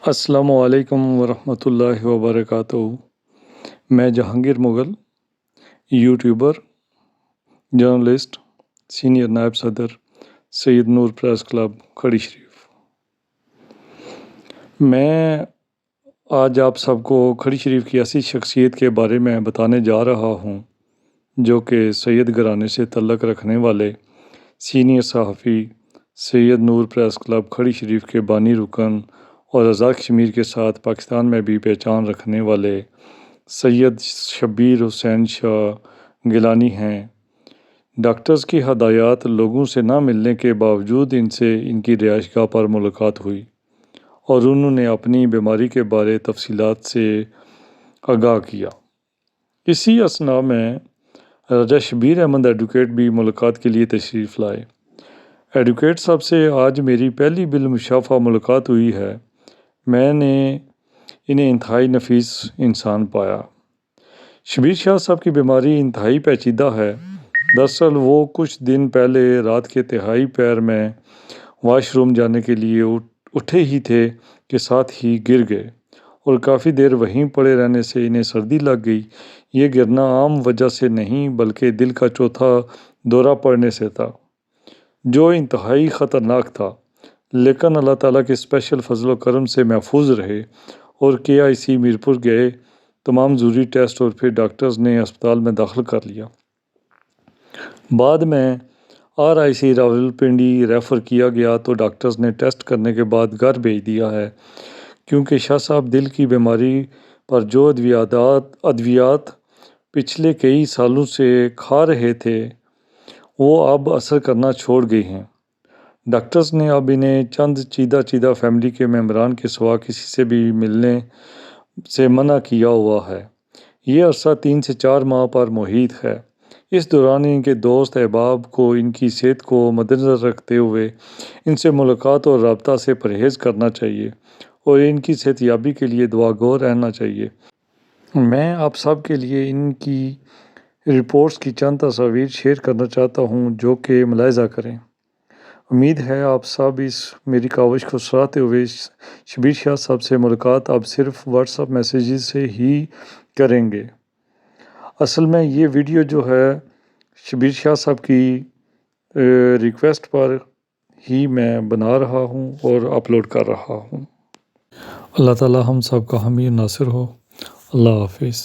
السلام علیکم ورحمۃ اللہ وبرکاتہ۔ میں Jahangir Mughal, YouTuber, journalist, senior نائب صدر، سید نور پریس کلب کھڑی شریف۔ میں آج آپ سب کو کھڑی شریف کی ایسی شخصیت کے بارے میں بتانے جا رہا ہوں جو کہ سید گھرانے سے تعلق رکھنے والے سینئر صحافی، سید نور پریس کلب کھڑی شریف کے بانی رکن اور رضا کشمیر کے ساتھ پاکستان میں بھی پہچان رکھنے والے سید شبیر حسین شاہ گیلانی ہیں۔ ڈاکٹرز کی ہدایات لوگوں سے نہ ملنے کے باوجود ان سے ان کی رہائش گاہ پر ملاقات ہوئی اور انہوں نے اپنی بیماری کے بارے تفصیلات سے آگاہ کیا۔ اسی اثناء میں راجہ شبیر احمد ایڈوکیٹ بھی ملاقات کے لیے تشریف لائے۔ ایڈوکیٹ صاحب سے آج میری پہلی بالمشافہ ملاقات ہوئی ہے۔ میں نے انہیں انتہائی نفیس انسان پایا۔ شبیر شاہ صاحب کی بیماری انتہائی پیچیدہ ہے۔ دراصل وہ کچھ دن پہلے رات کے تہائی پہر میں واش روم جانے کے لیے اٹھے ہی تھے کہ ساتھ ہی گر گئے اور کافی دیر وہیں پڑے رہنے سے انہیں سردی لگ گئی۔ یہ گرنا عام وجہ سے نہیں بلکہ دل کا چوتھا دورہ پڑنے سے تھا جو انتہائی خطرناک تھا، لیکن اللہ تعالیٰ کے اسپیشل فضل و کرم سے محفوظ رہے اور KIC میرپور گئے۔ تمام ضروری ٹیسٹ اور پھر ڈاکٹرز نے اسپتال میں داخل کر لیا۔ بعد میں RIC راولپنڈی ریفر کیا گیا تو ڈاکٹرز نے ٹیسٹ کرنے کے بعد گھر بھیج دیا ہے کیونکہ شاہ صاحب دل کی بیماری پر جو ادویات پچھلے کئی سالوں سے کھا رہے تھے وہ اب اثر کرنا چھوڑ گئی ہیں۔ ڈاکٹرز نے اب انہیں چند چیدہ فیملی کے ممبران کے سوا کسی سے بھی ملنے سے منع کیا ہوا ہے۔ یہ عرصہ 3 سے 4 ماہ پر محیط ہے۔ اس دوران ان کے دوست احباب کو ان کی صحت کو مدنظر رکھتے ہوئے ان سے ملاقات اور رابطہ سے پرہیز کرنا چاہیے اور ان کی صحت یابی کے لیے دعا گو رہنا چاہیے۔ میں آپ سب کے لیے ان کی رپورٹس کی چند تصاویر شیئر کرنا چاہتا ہوں جو کہ ملاحظہ کریں۔ امید ہے آپ سب اس میری کاوش کو سراہتے ہوئے شبیر شاہ صاحب سے ملاقات اب صرف واٹس ایپ میسیجز سے ہی کریں گے۔ اصل میں یہ ویڈیو جو ہے شبیر شاہ صاحب کی ریکویسٹ پر ہی میں بنا رہا ہوں اور اپلوڈ کر رہا ہوں۔ اللہ تعالیٰ ہم سب کا حامی ناصر ہو۔ اللہ حافظ۔